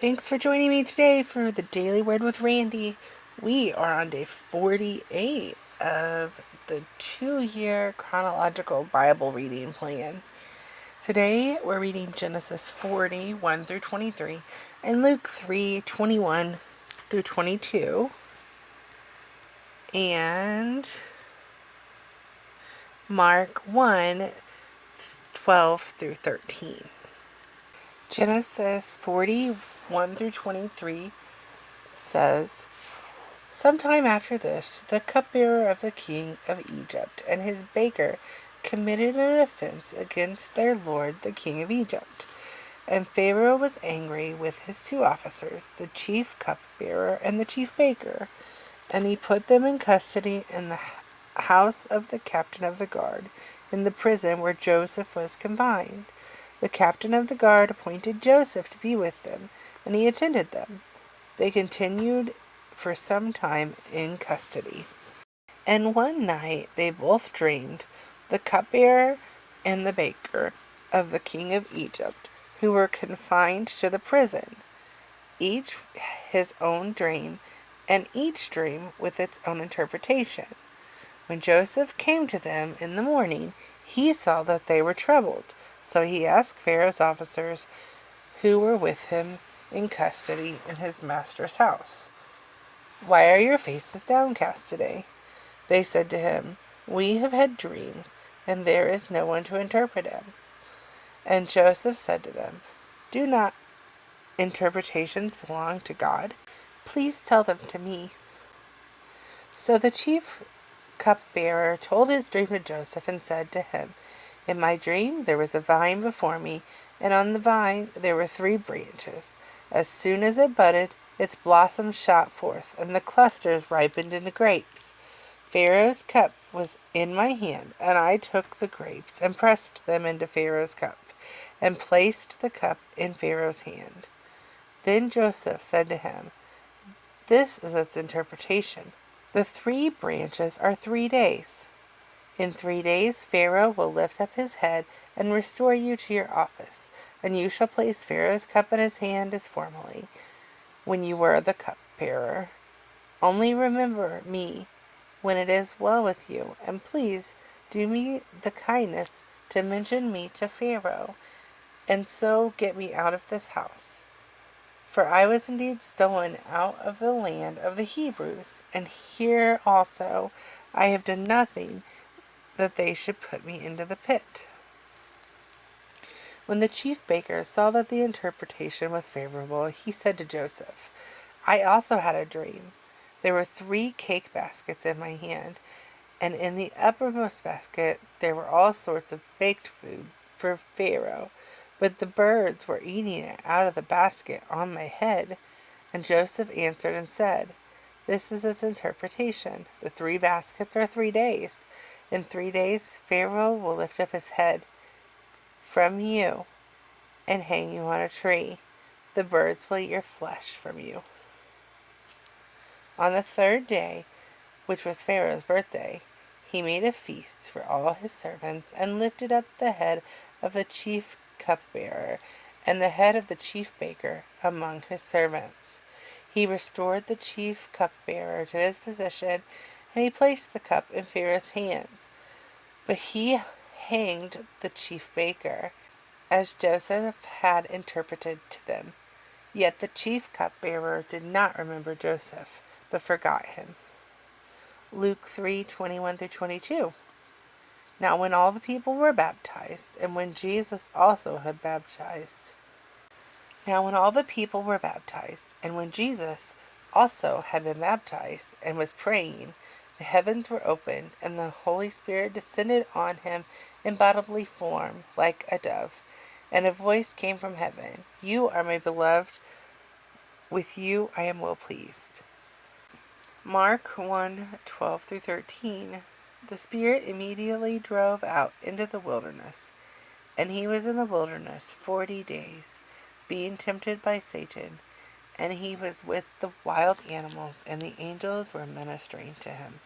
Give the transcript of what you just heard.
Thanks for joining me today for the Daily Word with Randy. We are on day 48 of the 2-year chronological Bible reading plan. Today we're reading Genesis 40, 1 through 23, and Luke 3, 21 through 22, and Mark 1, 12 through 13. Genesis 41 through 23 says, "Sometime after this, the cupbearer of the king of Egypt and his baker committed an offense against their lord, the king of Egypt. And Pharaoh was angry with his 2 officers, the chief cupbearer and the chief baker, and he put them in custody in the house of the captain of the guard, in the prison where Joseph was confined. The captain of the guard appointed Joseph to be with them, and he attended them. They continued for some time in custody. And one night they both dreamed, the cupbearer and the baker of the king of Egypt, who were confined to the prison, each his own dream, and each dream with its own interpretation. When Joseph came to them in the morning, he saw that they were troubled. So he asked Pharaoh's officers who were with him in custody in his master's house, 'Why are your faces downcast today?' They said to him, 'We have had dreams, and there is no one to interpret them.' And Joseph said to them, 'Do not interpretations belong to God? Please tell them to me.' So the chief cupbearer told his dream to Joseph and said to him, 'In my dream there was a vine before me, and on the vine there were 3 branches. As soon as it budded, its blossoms shot forth, and the clusters ripened into grapes. Pharaoh's cup was in my hand, and I took the grapes and pressed them into Pharaoh's cup, and placed the cup in Pharaoh's hand.' Then Joseph said to him, 'This is its interpretation. The 3 branches are 3 days. In 3 days Pharaoh will lift up his head and restore you to your office, and you shall place Pharaoh's cup in his hand as formerly, when you were the cupbearer. Only remember me when it is well with you, and please do me the kindness to mention me to Pharaoh, and so get me out of this house. For I was indeed stolen out of the land of the Hebrews, and here also I have done nothing that they should put me into the pit.' When the chief baker saw that the interpretation was favorable, he said to Joseph, 'I also had a dream. There were 3 cake baskets in my hand, and in the uppermost basket there were all sorts of baked food for Pharaoh, but the birds were eating it out of the basket on my head.' And Joseph answered and said, 'This is its interpretation. The 3 baskets are 3 days. In 3 days Pharaoh will lift up his head from you and hang you on a tree. The birds will eat your flesh from you.' On the 3rd day, which was Pharaoh's birthday, he made a feast for all his servants, and lifted up the head of the chief cupbearer and the head of the chief baker among his servants. He restored the chief cupbearer to his position, and he placed the cup in Pharaoh's hands. But he hanged the chief baker, as Joseph had interpreted to them. Yet the chief cupbearer did not remember Joseph, but forgot him." Luke 3, 21 through 22. Now when all the people were baptized, and when Jesus also had baptized, Now when all the people were baptized, and when Jesus also had been baptized and was praying, the heavens were opened, and the Holy Spirit descended on him in bodily form like a dove. And a voice came from heaven, "You are my beloved, with you I am well pleased." Mark 1, 12 through 13. The Spirit immediately drove out into the wilderness, and he was in the wilderness 40 days, being tempted by Satan, and he was with the wild animals, and the angels were ministering to him.